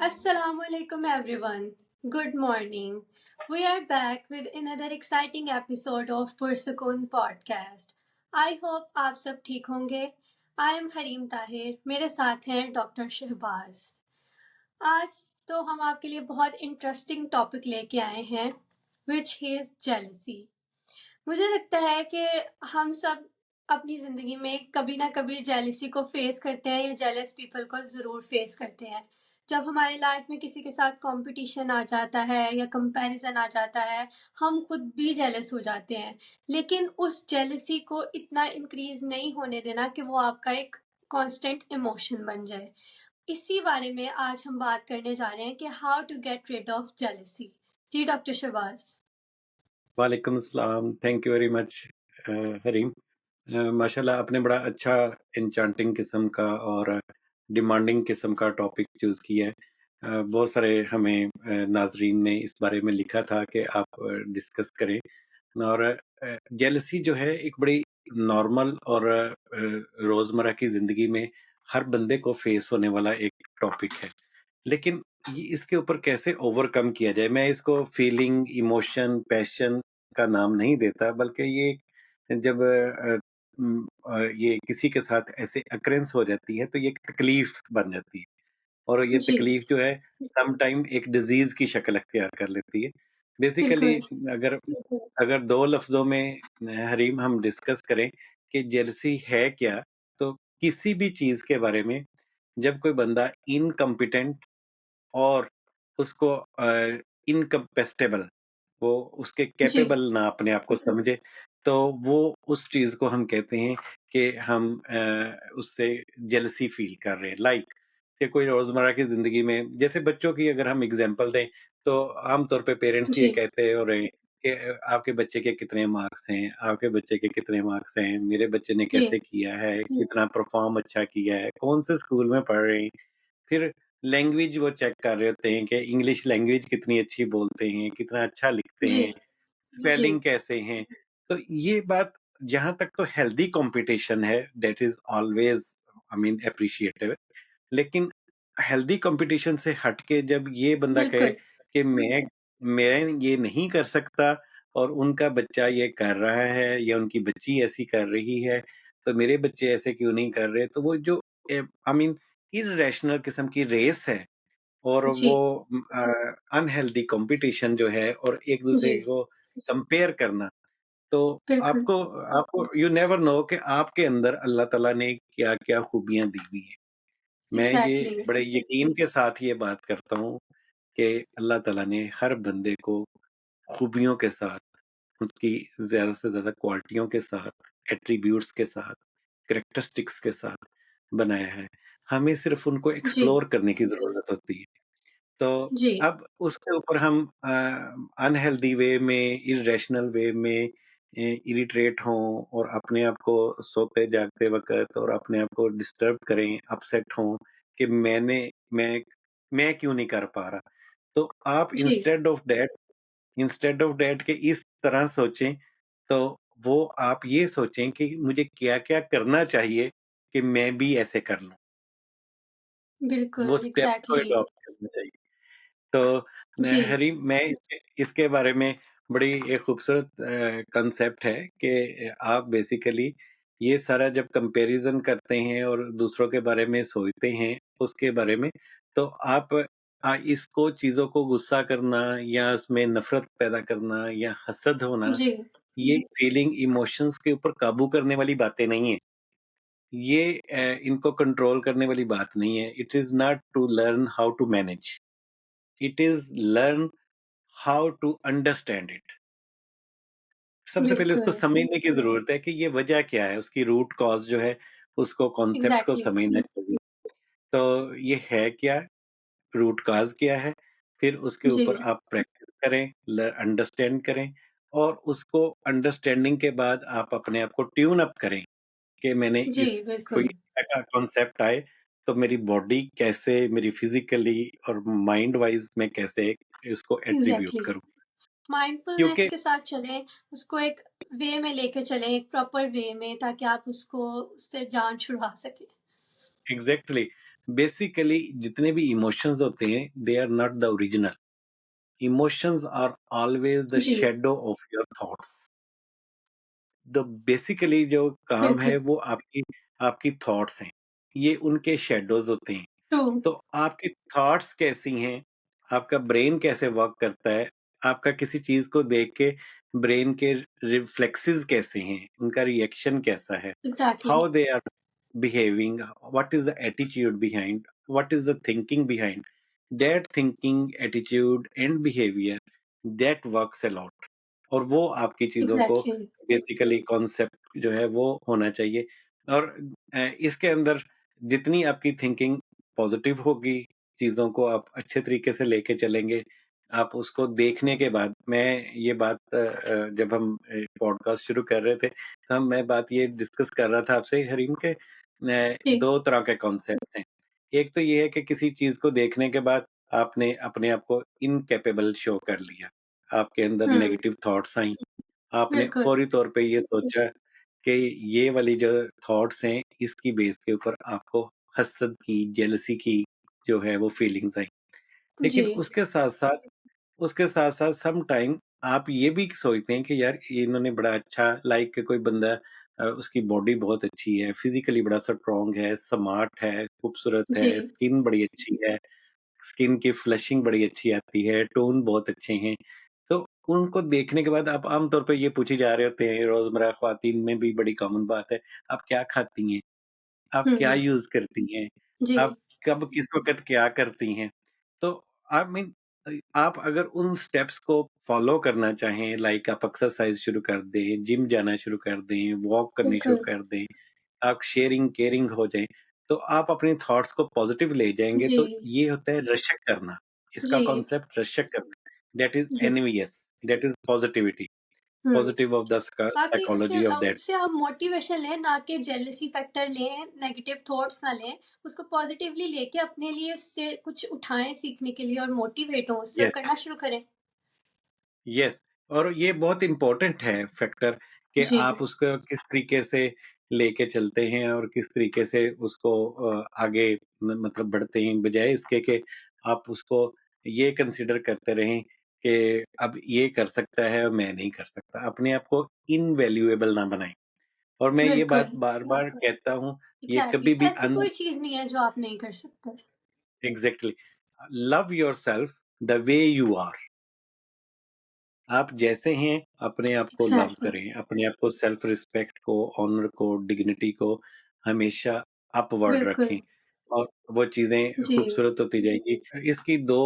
Assalamualaikum everyone. Good morning. We are back with another exciting episode of पुरसकून podcast. I hope आप सब ठीक होंगे. I am Hareem Tahir. मेरे साथ हैं डॉक्टर शहबाज. आज तो हम आपके लिए बहुत इंटरेस्टिंग टॉपिक लेके आए हैं which is jealousy. मुझे लगता है कि हम सब अपनी ज़िंदगी में कभी ना कभी जेलसी को फेस करते हैं या जेलस पीपल को ज़रूर फेस करते हैं. जब हमारी लाइफ में किसी के साथ कंपटीशन आ जाता है या कंपैरिजन आ जाता है, हम खुद भी जेलस हो जाते हैं. लेकिन उस जेलसी को इतना इंक्रीज नहीं होने देना कि वो आपका एक कांस्टेंट इमोशन बन जाए. इसी बारे में आज हम बात करने जा रहे हैं कि how to get rid of jealousy. जी डॉक्टर शहबाज. वालेकुम अस्सलाम. Thank you very much Hareem. माशाल्लाह आपने बड़ा अच्छा एन्चांटिंग किस्म का और डिमांडिंग किस्म का टॉपिक चूज़ किया है. बहुत सारे हमें नाज़रीन ने इस बारे में लिखा था कि आप डिस्कस करें. और जेलसी जो है एक बड़ी नॉर्मल और रोज़मर्रा की ज़िंदगी में हर बंदे को फेस होने वाला एक टॉपिक है. लेकिन ये इसके ऊपर कैसे ओवरकम किया जाए? मैं इसको फीलिंग, इमोशन, पैशन का नाम नहीं देता, बल्कि ये जब ये किसी के साथ ऐसे अकरेंस हो जाती है, तो ये एक तकलीफ बन जाती है और ये जी. तकलीफ जो है सम टाइम एक डिज़ीज़ की शक्ल अख्तियार कर लेती है. बेसिकली बिल्कुल. अगर अगर 2 लफ्ज़ों में हरीम हम डिस्कस करें कि जेलसी है क्या? तो किसी भी चीज़ के बारे में जब कोई बंदा इनकम्पिटेंट और उसको इनकम्पेस्टेबल, वो उसके जी. कैपेबल ना अपने आप को समझे, तो वो उस चीज़ को हम कहते हैं कि हम उससे जेलसी फ़ील कर रहे हैं. लाइक कि कोई रोज़मर्रा की ज़िंदगी में जैसे बच्चों की अगर हम एग्ज़ाम्पल दें, तो आम तौर पे पेरेंट्स ये जी. कहते हो रहे हैं कि आपके बच्चे के कितने मार्क्स हैं, आपके बच्चे के कितने मार्क्स हैं, मेरे बच्चे ने जी. कैसे किया है, कितना परफ़ॉर्म अच्छा किया है, कौन से स्कूल में पढ़ रहे हैं. फिर लैंग्वेज वो चेक कर रहे होते हैं कि इंग्लिश लैंग्वेज कितनी अच्छी बोलते हैं, कितना अच्छा लिखते जी. हैं, जी. स्पेलिंग कैसे हैं. तो ये बात जहाँ तक तो हेल्दी कॉम्पिटिशन है, that is always I mean appreciatable. लेकिन हेल्दी कॉम्पिटिशन से हट के जब ये बंदा कहे बिल्कुल. कि मैं ये नहीं कर सकता और उनका बच्चा ये कर रहा है या उनकी बच्ची ऐसी कर रही है, तो मेरे बच्चे ऐसे क्यों नहीं कर रहे? तो वो जो आई मीन इर्रेशनल किस्म की रेस है और वो जी. अनहेल्दी कॉम्पिटिशन जो है और एक-दूसरे जी. को कंपेयर करना, तो बिल्कुल. आपको आपको यू नेवर नो कि आपके अंदर अल्लाह ताला ने क्या-क्या खूबियाँ दी हुई हैं. मैं ये एग्ज़ैक्टली. बड़े यकीन के साथ ये बात करता हूँ कि अल्लाह ताला ने हर बंदे को खूबियों के साथ, उसकी ज़्यादा से ज़्यादा क्वालिटियों के साथ, एट्रिब्यूट्स के साथ, कैरेक्टरिस्टिक्स के साथ बनाया है. हमें सिर्फ़ उनको जी. एक्सप्लोर करने की ज़रूरत होती है. तो जी. अब उसके ऊपर हम अनहेल्दी वे में, इर्रेशनल वे में इरिटेट हों और अपने आप को सोते-जागते वक़्त और अपने आप को डिस्टर्ब करें, अपसेट हों कि मैं मैं क्यों नहीं कर पा रहा? तो आप जी. इंस्टेड ऑफ दैट कि इस तरह सोचें, तो वो आप ये सोचें कि मुझे क्या-क्या करना चाहिए कि मैं भी ऐसे कर लूँ? बिल्कुल. वो स्टेप को एग्ज़ैक्टली. अडॉप्ट करना चाहिए. तो जी. हरी मैं इसके बारे में बड़ी एक खूबसूरत कांसेप्ट है कि आप बेसिकली ये सारा जब कंपैरिज़न करते हैं और दूसरों के बारे में सोचते हैं, उसके बारे में, तो आप इसको चीज़ों को गुस्सा करना या उसमें नफ़रत पैदा करना या हसद होना, जी. ये फीलिंग इमोशंस के ऊपर काबू करने वाली बातें नहीं हैं. ये इनको कंट्रोल करने वाली बात नहीं है. It is not to learn how to manage. It is learn how to understand it. सबसे पहले उसको बिल्कुल. समझने की ज़रूरत है कि ये वजह क्या है, उसकी रूट कॉज़ जो है, उसको कॉन्सेप्ट को एग्ज़ैक्टली. समझना चाहिए. तो ये है क्या? रूट कॉज़ क्या है? फिर उसके जी. ऊपर आप प्रैक्टिस करें, अंडरस्टैंड करें और उसको अंडरस्टैंडिंग के बाद आप अपने आप को ट्यून अप करें कि मैंने जी. इस कोई बिल्कुल. ऐसा कॉन्सेप्ट आए, तो मेरी बॉडी कैसे, मेरी फिज़िकली और माइंड वाइज़ मैं कैसे इसको एट्रिब्यूट एग्ज़ैक्टली. करूँ? माइंडफुलनेस क्योंकि के साथ चलें, उसको एक वे में लेके चलें, एक प्रॉपर वे में ताकि आप उसको उससे जान छुड़वा सकें. एग्ज़ैक्टली. बेसिकली जितने भी इमोशंस होते हैं, they are not the original. Emotions are always the जी, शैडो ऑफ योर थॉट्स। तो बेसिकली जो काम है बिल्कुल, वो आपकी आपकी थॉट्स हैं, ये उनके शैडोज होते हैं। ट्रू, तो आपकी थॉट्स कैसी हैं, आपका ब्रेन कैसे वर्क करता है, आपका किसी चीज़ को देख के ब्रेन के रिफ्लेक्सेस कैसे हैं, उनका रिएक्शन कैसा है, exactly, how they are behaving, what is the attitude behind, what is the thinking behind, that thinking, attitude and behaviour that works a lot. और वो आपकी चीज़ों को एग्ज़ैक्टली, बेसिकली कॉन्सेप्ट जो है वो होना चाहिए। और इसके अंदर जितनी आपकी थिंकिंग पॉजिटिव होगी, चीज़ों को आप अच्छे तरीके से लेके चलेंगे, आप उसको देखने के बाद मैं ये बात जब हम पॉडकास्ट शुरू कर रहे थे, तो मैं बात ये डिस्कस कर रहा था आपसे हरीम के जी, 2 तरह के कॉन्सेप्ट्स हैं। एक तो ये है कि किसी चीज़ को देखने के बाद आपने अपने आप को इनकैपेबल शो कर लिया। आपके अंदर हुँ, नेगेटिव थॉट्स आई, आपने बिल्कुल, फौरी तौर पे ये सोचा कि ये वाली जो थॉट्स हैं, इसकी बेस के ऊपर आपको हसद की, जेलसी की जो है वो फीलिंग्स आई। जी, लेकिन उसके साथ-साथ सम टाइम आप ये भी सोचते हैं कि यार ये इन्होंने बड़ा अच्छा लाइक के कोई बंदा उसकी बॉडी बहुत अच्छी है, फिज़िकली बड़ा स्ट्रॉन्ग है, स्मार्ट है, खूबसूरत जी, है, स्किन बड़ी अच्छी है, स्किन की फ्लशिंग बड़ी अच्छी आती है, टोन बहुत अच्छे हैं। तो उनको देखने के बाद आप आम तौर पे ये पूछे जा रहे होते हैं, रोज़मर्रा ख़वातीन में भी बड़ी कॉमन बात है, आप क्या खाती हैं? आप क्या हुँ, यूज़ करती हैं? जी, आप कब किस वक़्त क्या करती हैं? तो आई मीन आप अगर उन स्टेप्स को फ़ॉलो करना चाहें, लाइक आप एक्सरसाइज़ शुरू कर दें, जिम जाना शुरू कर दें, वॉक करनी शुरू बिल्कुल, कर दें, आप शेयरिंग, केयरिंग हो जाएँ, तो आप अपने थॉट्स को पॉज़िटिव ले जाएँगे, जी, तो ये होता है रशक करना। इसका जी, कॉन्सेप्ट रशक करना, दैट इज़ जी, envious, that is positivity, hmm. Positive of the ताकि साइकोलॉजी ऑफ दैट। उससे आप मोटिवेशन लें, ना कि जेलसी फैक्टर लें, नेगेटिव थॉट्स ना लें, उसको पॉजिटिवली लेके अपने लिए उससे कुछ उठाएँ सीखने के लिए और मोटिवेट हों उससे और येस। करना शुरू करें। यस। और ये बहुत इम्पोर्टेंट है फैक्टर कि जी, आप उसको किस तरीके से लेके चलते हैं और किस तरीके से उसको आगे मतलब बढ़ते हैं, बजाय इसके कि आप उसको ये कंसिडर करते रहें कि अब ये कर सकता है और मैं नहीं कर सकता। अपने आप को इनवैल्यूएबल ना बनाएँ। और मैं ये बात बिल्कुल, बार-बार कहता हूँ, ये एग्ज़ैक्टली कभी भी ऐसी कोई चीज़ नहीं है जो आप नहीं कर सकते। Exactly. Love yourself the way you are. आप जैसे हैं, अपने आप को लव एग्ज़ैक्टली, करें, अपने आप को सेल्फ रिस्पेक्ट को, ऑनर को, डिग्निटी को हमेशा अपवर्ड बिल्कुल, रखें और वो चीज़ें जी, खूबसूरत होती जाएँगी। इसकी 2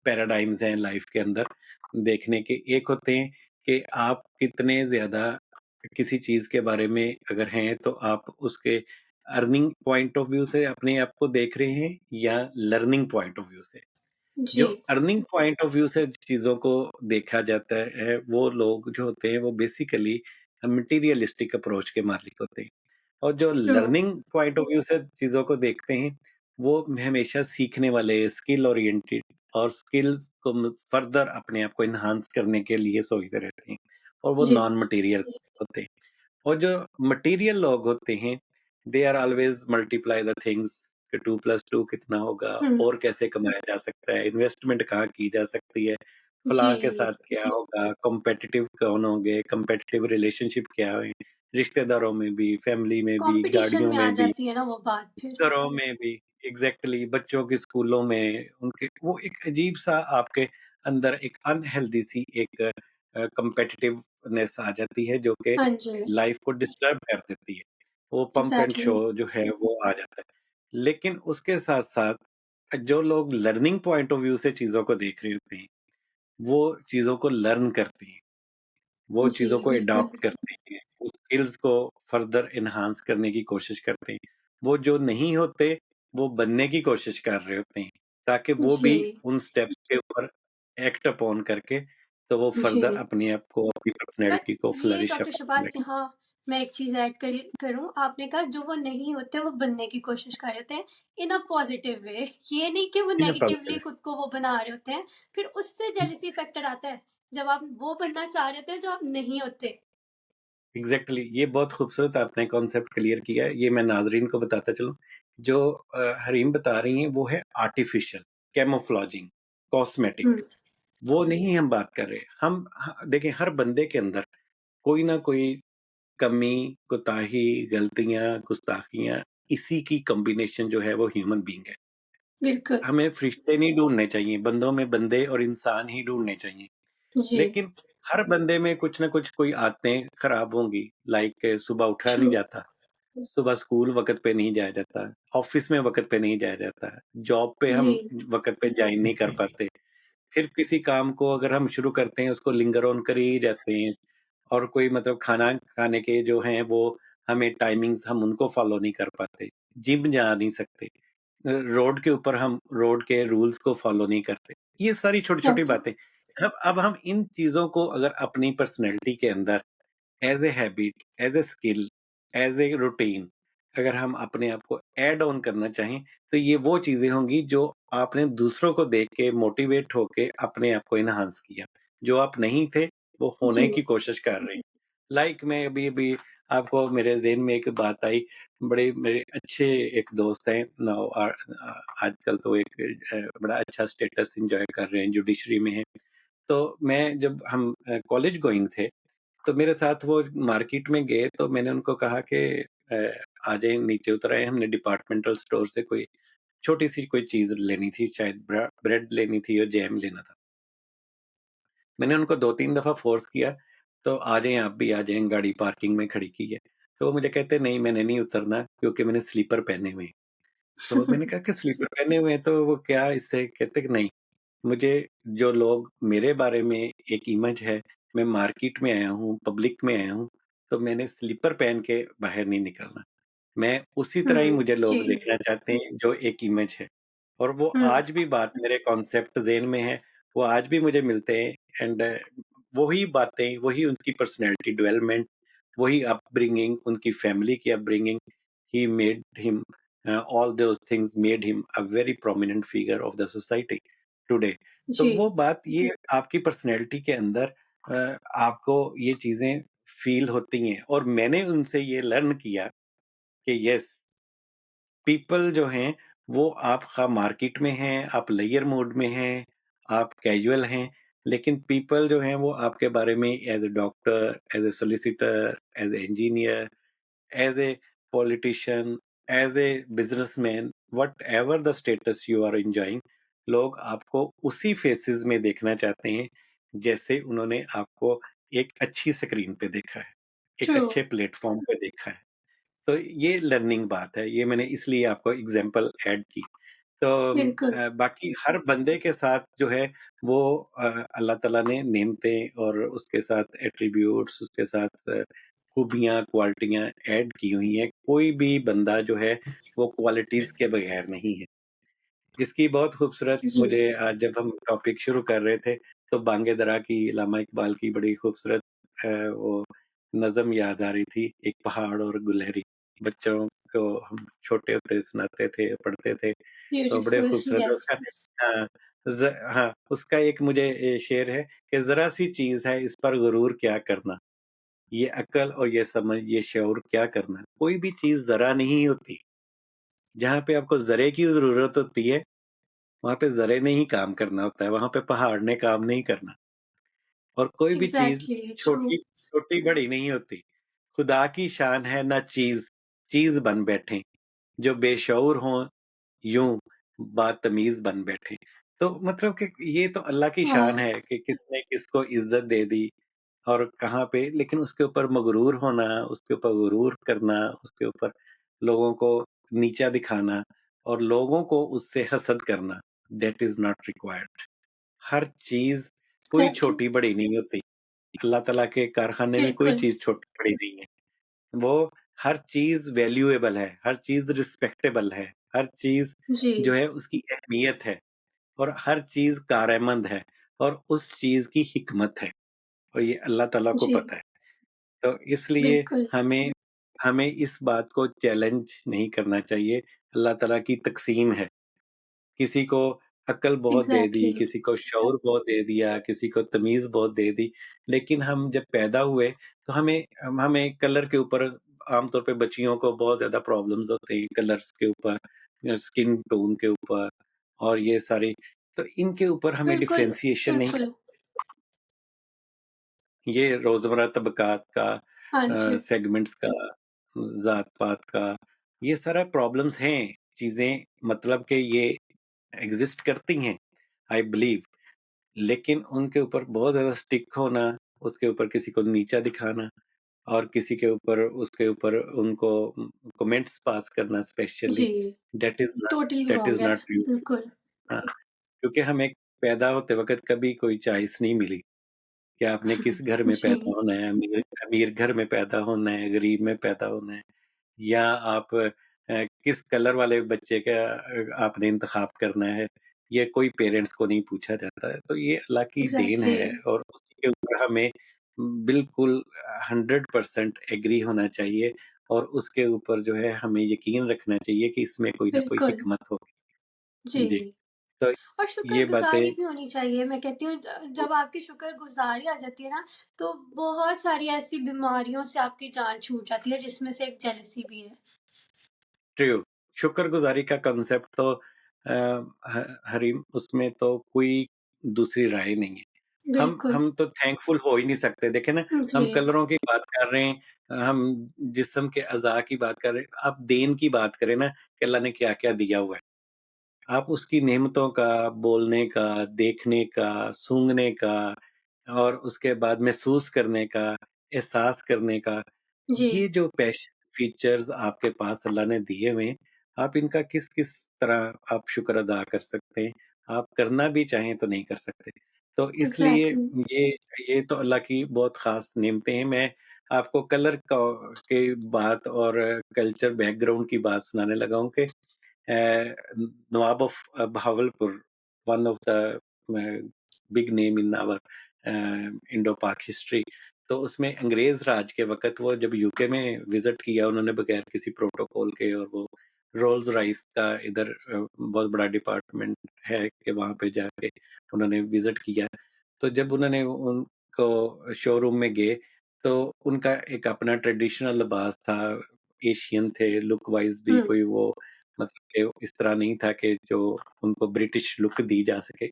पैराडाइम्स हैं लाइफ़ के अंदर देखने के। एक होते हैं कि आप कितने ज़्यादा किसी चीज़ के बारे में अगर हैं, तो आप उसके अर्निंग पॉइंट ऑफ व्यू से अपने आप को देख रहे हैं या लर्निंग पॉइंट ऑफ व्यू से। जी, जो अर्निंग पॉइंट ऑफ व्यू से चीज़ों को देखा जाता है, वो लोग जो होते हैं वो बेसिकली मटेरियलिस्टिक अप्रोच के मालिक होते हैं। और जो true, learning point of view से चीज़ों को देखते हैं, वो हमेशा सीखने वाले, स्किल ओरिएंटेड और स्किल्स को फर्दर अपने आप को एनहांस करने के लिए सोचते रहते हैं और वो जी, नॉन मटेरियल होते हैं। और जो मटेरियल लोग होते हैं, they are always multiply the things कि 2 प्लस 2 कितना होगा हुँ, और कैसे कमाया जा सकता है, इन्वेस्टमेंट कहाँ की जा सकती है, फलाँ के जी, साथ क्या होगा, कॉम्पिटिटिव कौन होंगे, कॉम्पिटिटिव रिलेशनशिप क्या है, रिश्तेदारों में भी, फैमिली में भी, कॉम्पिटिशन गाड़ियों में आ में भी, जाती है ना वो बात फिर। घरों में भी, एग्ज़ैक्टली बच्चों के स्कूलों में, उनके वो एक अजीब-सा आपके अंदर एक अनहेल्दी सी एक कॉम्पिटिटिवनेस आ जाती है जो कि हाँ जी, लाइफ़ को डिस्टर्ब कर देती है। वो पंप एंड एग्ज़ैक्टली, शो जो है वो आ जाता है। लेकिन उसके साथ-साथ जो लोग लर्निंग पॉइंट ऑफ व्यू से चीज़ों को देख रहे होते हैं, वो चीज़ों को लर्न करते हैं। वो जी, चीज़ों को बिल्कुल, एडॉप्ट करते हैं, उस स्किल्स को फर्दर एनहांस करने की कोशिश करते हैं। वो जो नहीं होते, वो बनने की कोशिश कर रहे होते हैं, ताकि वो जी, भी उन स्टेप्स के ऊपर एक्ट अपॉन करके, तो वो फर्दर जी। अपने आप को, अपनी बट पर्सनैलिटी को ये फ्लरिश डॉक्टर अपॉन शबाज़ करें। यहाँ मैं एक चीज़ ऐड करूँ, आपने कहा जो वो नहीं होते वो बनने की कोशिश कर रहे होते हैं इन अ पॉज़िटिव वे, ये नहीं कि वो इन अ नेगेटिवली पॉज़िटिव खुद को वो बना रहे होते हैं, फिर उससे जेलसी फैक्टर आता है, जब आप वो बनना चाह रहे होते हैं जो आप नहीं होते। एग्ज़ैक्टली, ये बहुत खूबसूरत आपने कॉन्सेप्ट क्लियर किया है, ये मैं नाज़रीन को बताता चलूँ। जो हरीम बता रही हैं वो है आर्टिफ़िशियल, कैमोफ्लेजिंग, कॉस्मेटिक, हुँ, वो नहीं हम बात कर रहे। हम ह देखिए हर बंदे के अंदर कोई ना कोई कमी, कोताही, गलतियाँ, गुस्ताखियाँ, इसी की कॉम्बिनेशन जो है वो ह्यूमन बीइंग है। बिल्कुल। हमें फरिश्ते नहीं ढूँढने चाहिए, बंदों में बंदे और इंसान ही ढूँढने चाहिए। जी, लेकिन हर बंदे में कुछ न कुछ कोई आदतें खराब होंगी, लाइक सुबह उठा ट्रू। नहीं जाता, सुबह स्कूल वक़्त पे नहीं जाया जाता, ऑफ़िस में वक़्त पे नहीं जाया जाता, जॉब पे हम जी, वक़्त पे जॉइन नहीं कर पाते। फिर किसी काम को अगर हम शुरू करते हैं, उसको लिंगर ऑन कर ही जाते हैं और कोई मतलब खाना खाने के जो हैं, वो हमें टाइमिंग्स हम उनको फ़ॉलो नहीं कर पाते। जिम जा नहीं सकते। रोड के ऊपर हम रोड के रूल्स को फ़ॉलो नहीं करते। ये सारी छोटी-छोटी एग्ज़ैक्टली। बातें। अब हम इन चीज़ों को अगर अपनी पर्सनैलिटी के अंदर as a habit, as a skill, as a routine अगर हम अपने आप को ऐड ऑन करना चाहें, तो ये वो चीज़ें होंगी जो आपने दूसरों को देख के मोटिवेट होके अपने आप को एनहांस किया। जो आप नहीं थे, वो जी, होने की कोशिश कर रहे हैं। लाइक मैं अभी-अभी आपको मेरे ज़हन में एक बात आई, बड़े मेरे अच्छे एक दोस्त हैं नाउ आजकल तो एक बड़ा अच्छा स्टेटस एन्जॉय कर रहे हैं, जुडिशरी में हैं। तो मैं जब हम कॉलेज गोइंग थे तो मेरे साथ वो मार्केट में गए तो मैंने उनको कहा कि अ, आ जाइए नीचे उतर आएँ हमने डिपार्टमेंटल स्टोर से कोई छोटी-सी कोई चीज़ लेनी थी शायद ब्रेड लेनी थी और जैम लेना था। मैंने उनको 2-3 दफ़ा फ़ोर्स किया, तो आ जाएँ आप भी आ जाएँ गाड़ी पार्किंग में खड़ी की है। तो वो मुझे कहते नहीं मैंने नहीं उतरना क्योंकि मैंने स्लीपर पहने हुए हैं। तो मैंने कहा कि स्लीपर पहने हुए हैं तो वो क्या इससे? कहते कि नहीं मुझे जो लोग मेरे बारे में एक इमेज है, मैं मार्केट में आया हूँ, पब्लिक में आया हूँ, तो मैंने स्लीपर पहन के बाहर नहीं निकलना। मैं उसी तरह ही हुँ, मुझे लोग जी, देखना चाहते हैं जो एक इमेज है। और वो हुँ, आज भी बात मेरे कॉन्सेप्ट ज़हन में है, वो आज भी मुझे मिलते हैं एंड वही बातें, वही उनकी पर्सनैलिटी डेवलपमेंट, वही अपब्रिंगिंग, उनकी फैमिली की upbringing, he made him all those things made him a very prominent figure of the society today. तो जी, वो बात ये आपकी पर्सनैलिटी के अंदर आपको ये चीज़ें फ़ील होती हैं और मैंने उनसे ये लर्न किया कि येस पीपल जो हैं वो आप खा मार्केट में हैं, आप लेयर मोड में हैं, आप कैजुअल हैं, लेकिन पीपल जो हैं वो आपके बारे में as a doctor, as a solicitor, as a engineer, as a politician, as a businessman, whatever the status you are enjoying, लोग आपको उसी फेसेस में देखना चाहते हैं, जैसे उन्होंने आपको एक अच्छी स्क्रीन पे देखा है, एक ट्रू, अच्छे प्लेटफ़ॉर्म पे देखा है। तो ये लर्निंग बात है, ये मैंने इसलिए आपको एग्ज़ाम्पल ऐड की। तो बिल्कुल। बाकी हर बंदे के साथ जो है वो अल्लाह ताला ने नेमतें और उसके साथ एट्रिब्यूट्स उसके साथ खूबियाँ, क्वालिटियाँ ऐड की हुई हैं। कोई भी बंदा जो है वो क्वालिटीज़ के बगैर नहीं है। इसकी बहुत खूबसूरत जी, मुझे आज जब हम टॉपिक शुरू कर रहे थे, तो बांगे दरा की अल्लामा इकबाल की बड़ी खूबसूरत वो नज़्म याद आ रही थी, एक पहाड़ और गुलहरी। बच्चों को हम छोटे होते सुनाते थे, पढ़ते थे, तो बड़े ब्यूटीफुल, खूबसूरत यस, उसका हाँ, हाँ, उसका एक मुझे शेर है कि ज़रा-सी चीज़ है इस पर गुरूर क्या करना, ये अक्ल और ये समझ, ये शऊर क्या करना। कोई भी चीज़ ज़रा नहीं होती, जहाँ पे आपको ज़रे की ज़रूरत होती है वहाँ पे ज़रे ने ही काम करना होता है, वहाँ पे पहाड़ ने काम नहीं करना और कोई भी चीज़ एग्ज़ैक्टली, ट्रू, छोटी छोटी-बड़ी नहीं होती। खुदा की शान है ना चीज़, चीज़ बन बैठें, जो बेशऊर हों यूँ बदतमीज़ बन बैठें। तो मतलब कि ये तो अल्लाह की शान हाँ, है कि किसने किसको इज़्ज़त दे दी और कहाँ पे लेकिन उसके ऊपर मगरूर होना, उसके ऊपर गुरूर करना, उसके ऊपर लोगों को नीचा दिखाना और लोगों को उससे हसद करना, दैट इज़ नॉट रिक्वायर्ड। हर चीज़ कोई एग्ज़ैक्टली, छोटी-बड़ी नहीं होती। अल्लाह ताला के कारखाने में कोई बिल्कुल, चीज़ छोटी-बड़ी नहीं है। वो हर चीज़ वैल्यूएबल है, हर चीज़ रिस्पेक्टेबल है, हर चीज़ जी, जो है उसकी अहमियत है और हर चीज़ कारमंद है और उस चीज़ की हिकमत है और ये अल्लाह ताला को जी, पता है। तो इसलिए बिल्कुल, हमें हमें इस बात को चैलेंज नहीं करना चाहिए। अल्लाह ताला की तक़सीम है। किसी को अक्ल बहुत दे दी, एग्ज़ैक्टली, किसी को शऊर बहुत दे दिया, किसी को तमीज़ बहुत दे दी। लेकिन हम जब पैदा हुए तो हमें कलर के ऊपर आमतौर पे बच्चियों को बहुत ज़्यादा प्रॉब्लम्स होते हैं कलर्स के ऊपर, स्किन टोन के ऊपर और ये सारी तो इनके ऊपर हमें बिल्कुल, डिफरेंशिएशन नहीं बिल्कुल। ये रोज़मर्रा तबक़ात का हाँ जी, सेगमेंट्स का, ज़ात-पात का, ये सारा प्रॉब्लम्स हैं, चीज़ें मतलब कि ये एग्ज़िस्ट करती हैं, आई बिलीव लेकिन उनके ऊपर बहुत ज़्यादा स्टिक होना, उसके ऊपर किसी को नीचा दिखाना और किसी के ऊपर उसके ऊपर उनको कमेंट्स पास करना स्पेशली जी, टोटली दैट रॉन्ग इज़ है, नॉट ट्रू। बिल्कुल। हाँ, क्योंकि हमें पैदा होते वक़्त कभी कोई चॉइस नहीं मिली। कि आपने किस घर में पैदा जी, होना है, अमीर अमीर घर में पैदा होना है, गरीब में पैदा होना है या आप किस कलर वाले बच्चे का आपने इंतखाब करना है, ये कोई पेरेंट्स को नहीं पूछा जाता है। तो ये अल्लाह की देन एग्ज़ैक्टली, है और उसी के ऊपर हमें बिल्कुल 100% एग्री होना चाहिए और उसके ऊपर जो है हमें यकीन रखना चाहिए कि इसमें कोई ना कोई बिल्कुल, हिकमत होगी। जी। जी, तो और ये शुक्रगुज़ारी बातें भी होनी चाहिए, मैं कहती हूँ जब आपकी शुक्रगुज़ारी आ जाती है ना, तो बहुत सारी ऐसी बीमारियों से आपकी जान छूट जाती है, जिसमें से एक जेलसी भी है। ट्रू, शुक्रगुज़ारी का कांसेप्ट तो ह हरीम उसमें तो कोई दूसरी राय नहीं है। बिल्कुल, हम तो थैंकफुल हो ही नहीं सकते। देखें ना, जी, हम कलरों की बात कर रहे हैं, हम जिस्म के अज़ा की बात कर रहे हैं, आप देन की बात करें ना कि अल्लाह ने क्या-क्या दिया हुआ है। आप उसकी नेमतों का, बोलने का, देखने का, सूँघने का और उसके बाद महसूस करने का, एहसास करने का, जी, ये जो फीचर्स आपके पास अल्लाह ने दिए हुए हैं, आप इनका किस-किस तरह आप शुक्र अदा कर सकते हैं। आप करना भी चाहें तो नहीं कर सकते। तो इसलिए एग्ज़ैक्टली, ये ये तो अल्लाह की बहुत ख़ास नेमतें हैं। मैं आपको कलर का की बात और कल्चर बैकग्राउंड की बात सुनाने लगा हूँ कि Nawab of Bahawalpur, one of the big name in our इंडो-पाक history. तो उसमें अंग्रेज़ राज के वक़्त वो जब यूके में विज़िट किया उन्होंने बगैर किसी प्रोटोकॉल के और वो रोल्स-रॉयस का इधर बहुत बड़ा डिपार्टमेंट है कि वहाँ पे जाके उन्होंने विज़िट किया। तो जब उन्होंने उनको शोरूम में गए, तो उनका एक अपना ट्रेडिशनल लिबास था, एशियन थे, लुक वाइज़ भी हुँ, कोई वो मतलब कि इस तरह नहीं था कि जो उनको ब्रिटिश लुक दी जा सके।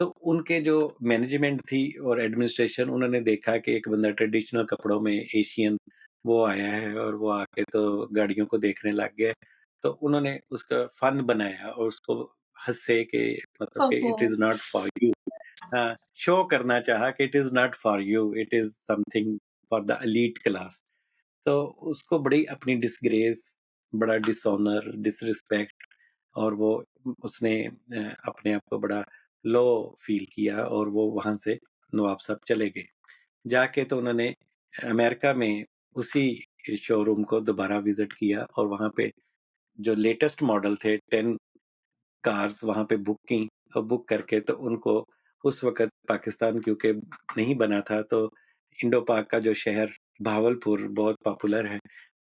तो उनके जो मैनेजमेंट थी और एडमिनिस्ट्रेशन उन्होंने देखा कि एक बंदा ट्रेडिशनल कपड़ों में एशियन वो आया है और वो आके तो गाड़ियों को देखने लग गया है। तो उन्होंने उसका फन बनाया और उसको हँसे कि मतलब कि ओहो! It is not for you. हाँ, शो करना चाहा कि it is not for you, it is something for the elite class. तो उसको बड़ी अपनी डिसग्रेस, बड़ा डिसऑनर, डिसरिस्पेक्ट और वो उसने अपने आप को बड़ा लो फ़ील किया और वो वहाँ से नवाब साहब चले गए। जाके तो उन्होंने अमेरिका में उसी शोरूम को दोबारा विज़िट किया और वहाँ पे जो लेटेस्ट मॉडल थे 10 कार्स वहाँ पे बुक की और बुक करके तो उनको उस वक़्त पाकिस्तान क्योंकि नहीं बना था तो इंडो-पाक का जो शहर भावलपुर बहुत पॉपुलर है,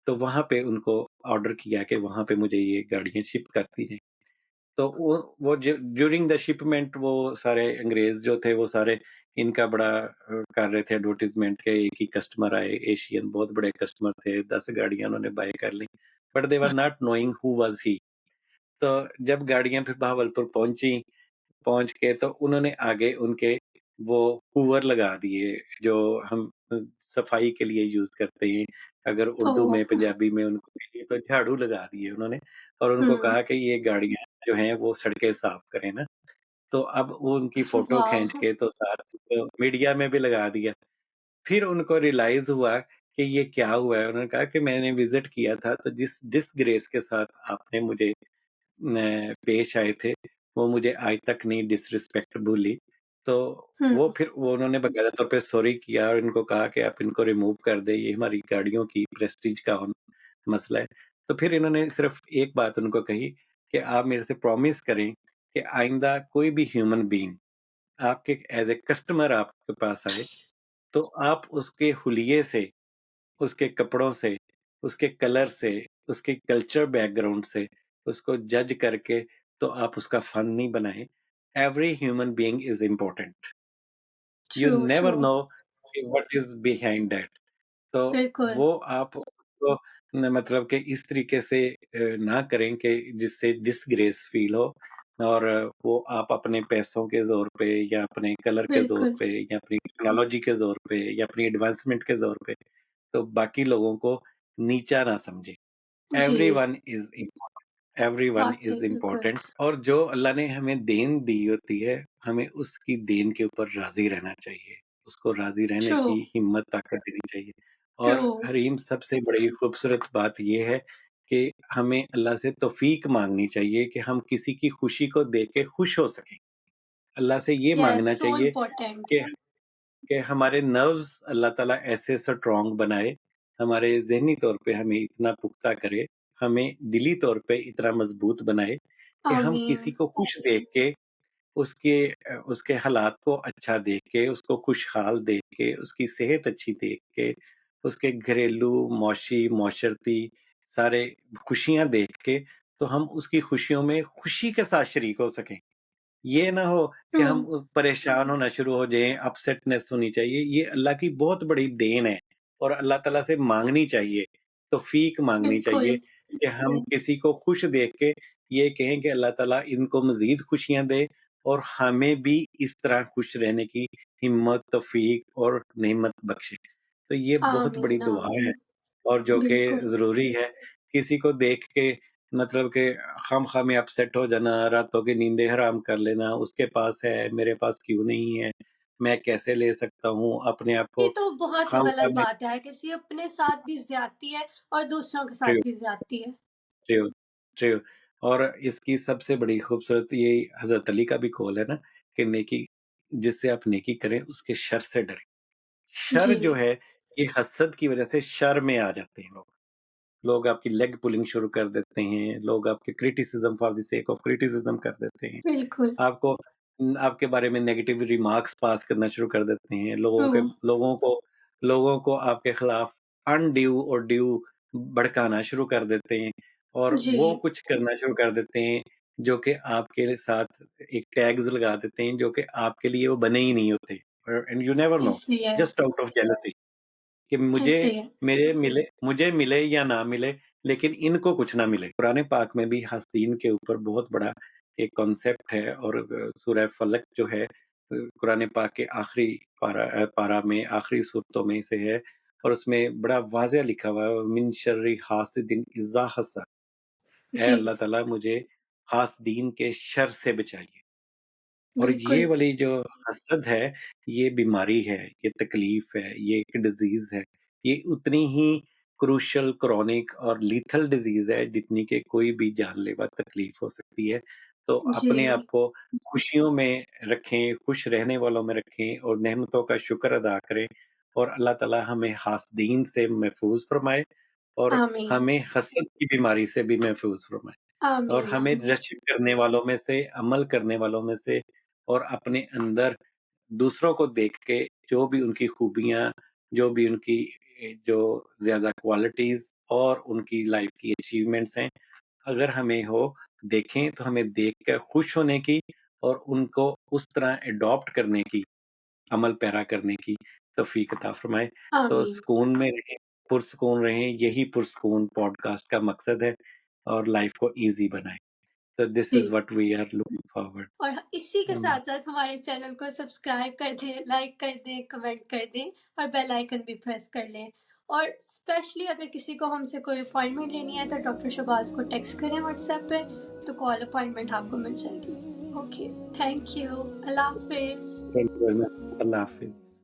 तो वहाँ पे उनको ऑर्डर किया कि वहाँ पे मुझे ये गाड़ियाँ शिप कर दीजिए। तो वो ड्यूरिंग द शिपमेंट वो सारे अंग्रेज़ जो थे वो सारे इनका बड़ा कर रहे थे एडवर्टाइज़मेंट के एक ही कस्टमर आए, एशियन बहुत बड़े कस्टमर थे, 10 गाड़ियाँ उन्होंने बाय कर ली। But they were not knowing who was he. तो जब गाड़ियाँ फिर भावलपुर पहुँची, पहुँच के तो उन्होंने आगे उनके वो हूवर लगा दिए, जो हम सफाई के लिए यूज़ करते हैं। अगर उर्दू ओह! में, पंजाबी में उनको कहिए तो झाड़ू लगा दिए उन्होंने और उनको हुँ, कहा कि ये गाड़ियाँ जो हैं वो सड़कें साफ करें ना। तो अब वो उनकी फ़ोटो खींच वाह! के तो साथ मीडिया में भी लगा दिया। फिर उनको रियलाइज़ हुआ कि ये क्या हुआ है? उन्होंने कहा कि मैंने विज़िट किया था तो जिस डिसग्रेस के साथ आपने मुझे पेश आए थे, वो मुझे आज तक नहीं डिसरिस्पेक्ट भूली। तो हुँ, वो उन्होंने बाकायदा तौर पे सॉरी किया और इनको कहा कि आप इनको रिमूव कर दें, ये हमारी गाड़ियों की प्रेस्टीज का मसला है। तो फिर इन्होंने सिर्फ़ एक बात उनको कही कि आप मेरे से प्रॉमिस करें कि आइंदा कोई भी ह्यूमन बीइंग आपके एज़ ए कस्टमर आपके पास आए, तो आप उसके हुलिये से उसके कपड़ों से, उसके कलर से, उसके कल्चर बैकग्राउंड से उसको जज करके तो आप उसका फन नहीं बनाएँ। every human being is important. You true, never true, know what is behind that. तो बिल्कुल, वो आप उसको मतलब कि इस तरीके से ना करें कि जिससे डिसग्रेस फील हो, और वो आप अपने पैसों के ज़ोर पे या अपने कलर के ज़ोर बिल्कुल, पे या अपनी टेक्नोलॉजी के ज़ोर पे या अपनी एडवांसमेंट के ज़ोर पे तो बाकी लोगों को नीचा ना समझें। जी, एवरीवन इज़ एवरीवन वाक़ई, इज़ बिल्कुल, इम्पोर्टेंट, और जो अल्लाह ने हमें देन दी होती है, हमें उसकी देन के ऊपर राज़ी रहना चाहिए। उसको राज़ी रहने ट्रू, की हिम्मत, ताकत देनी चाहिए। ट्रू, और हरीम, सबसे बड़ी खूबसूरत बात ये है कि हमें अल्लाह से तौफ़ीक माँगनी चाहिए कि हम किसी की खुशी को देख के खुश हो सकें। अल्लाह से ये येस, माँगना सो चाहिए इम्पोर्टेंट, कि हमारे नर्व्स अल्लाह ताला ऐसे स्ट्रॉन्ग बनाए, हमारे ज़हनी तौर पे हमें इतना पुख्ता करे, हमें दिली तौर पे इतना मज़बूत बनाए कि हम आमीन, किसी को खुश देख के, उसके उसके हालात को अच्छा देख के, उसको खुशहाल देख के, उसकी सेहत अच्छी देख के, उसके घरेलू, मौशी, माशरती सारे खुशियाँ देख के, तो हम उसकी खुशियों में खुशी के साथ शरीक हो सकें। ये ना हो कि ट्रू, हम परेशान होना शुरू हो जाएँ, अपसेटनेस होनी चाहिए, ये अल्लाह की बहुत बड़ी देन है, और अल्लाह ताला से माँगनी चाहिए, तौफ़ीक माँगनी बिल्कुल, चाहिए कि हम किसी को खुश देख के ये कहें कि अल्लाह ताला इनको मज़ीद खुशियाँ दे, और हमें भी इस तरह खुश रहने की हिम्मत, तौफ़ीक और नेमत बख्शे। तो ये बहुत बड़ी आमीन, दुआ है, आमीन, और जो कि बिल्कुल, ज़रूरी है, किसी को देख के मतलब कि खामख़ाह अपसेट हो जाना, रातों की नींदें हराम कर लेना, उसके पास है, मेरे पास क्यों नहीं है? मैं कैसे ले सकता हूँ? अपने आप ये को तो बहुत खामख़ाह गलत में बात है, किसी अपने साथ भी ज़्यादती है और दूसरों के ट्रू, साथ भी ज़्यादती है। True, true. और इसकी सबसे बड़ी खूबसूरत ये हज़रत अली का भी कौल है ना कि नेकी, जिससे आप नेकी करें, उसके शर से डरें। शर जी, जो है, ये हसद की वज़ह से शर में आ जाते हैं लोग। लोग आपकी लेग पुलिंग शुरू कर देते हैं, लोग आपके criticism for the sake of criticism कर देते हैं। बिल्कुल, आपको आपके बारे में नेगेटिव रिमार्क्स पास करना शुरू कर देते हैं। ट्रू, लोगों को आपके खिलाफ अनड्यू और ड्यू भड़काना शुरू कर देते हैं, और जी, वो कुछ करना शुरू कर देते हैं, जो कि आपके साथ एक टैग्स लगा देते हैं, जो कि आपके लिए वो बने ही नहीं होते, एंड यू नेवर नो, इसलिए जस्ट आउट ऑफ जेलसी, कि ऐसे है। मुझे मिले या ना मिले, लेकिन इनको कुछ ना मिले। कुरान पाक में भी हसीन के ऊपर बहुत बड़ा एक कॉन्सेप्ट है, और सूरह फलक जो है कुरान पाक के आखिरी पारा में आखिरी सूरतों में से है, और उसमें बड़ा वाज़ह लिखा हुआ है, मिन शर्रि हासिदिन इज़्ज़ा हसद। ऐ जी, अल्लाह ताला, मुझे हासदीन के शर से बचाइए। और ये बिल्कुल, वाली जो हसद है, ये बीमारी है, ये तकलीफ़ है, ये एक डिज़ीज़ है। ये उतनी ही क्रूशियल, क्रॉनिक और लीथल डिज़ीज़ है, जितनी कि कोई भी जानलेवा तकलीफ़ हो सकती है। तो अपने आप जी, को खुशियों में रखें, खुश रहने वालों में रखें, और नेमतों का शुक्र अदा करें, और अल्लाह ताला हमें हासदीन से महफ़ूज़ फ़रमाए, और आमीन, हमें हसद की बीमारी से भी महफ़ूज़ फ़रमाए। और आमीन, हमें आमीन, रश्क करने वालों में से, अमल करने वालों में से, और अपने अंदर दूसरों को देख के जो भी उनकी खूबियाँ, जो भी उनकी जो ज़्यादा क्वालिटीज़ और उनकी लाइफ़ की अचीवमेंट्स हैं, अगर हमें हो देखें, तो हमें देख कर खुश होने की, और उनको उस तरह एडॉप्ट करने की, अमल पैरा करने की तौफ़ीक अता फ़रमाए। तो आमीन, सुकून में रहें, पुरसुकून रहें, यही पुरसुकून पॉडकास्ट का मकसद है, और लाइफ़ को ईज़ी बनाएँ। So this is ji. what we are looking forward. और इसी के Um, साथ-साथ हमारे चैनल को सब्सक्राइब कर दें, लाइक कर दें, कमेंट कर दें और बेल आइकन भी प्रेस कर लें। और स्पेशली अगर किसी को हमसे कोई अपॉइंटमेंट लेनी है तो डॉक्टर शहबाज को टेक्स्ट करें व्हाट्सएप पे, तो कॉल अपॉइंटमेंट आपको मिल जाएगी। ओके, थैंक यू, अल्लाह हाफ़िज़। thank you very much. Allah Hafiz.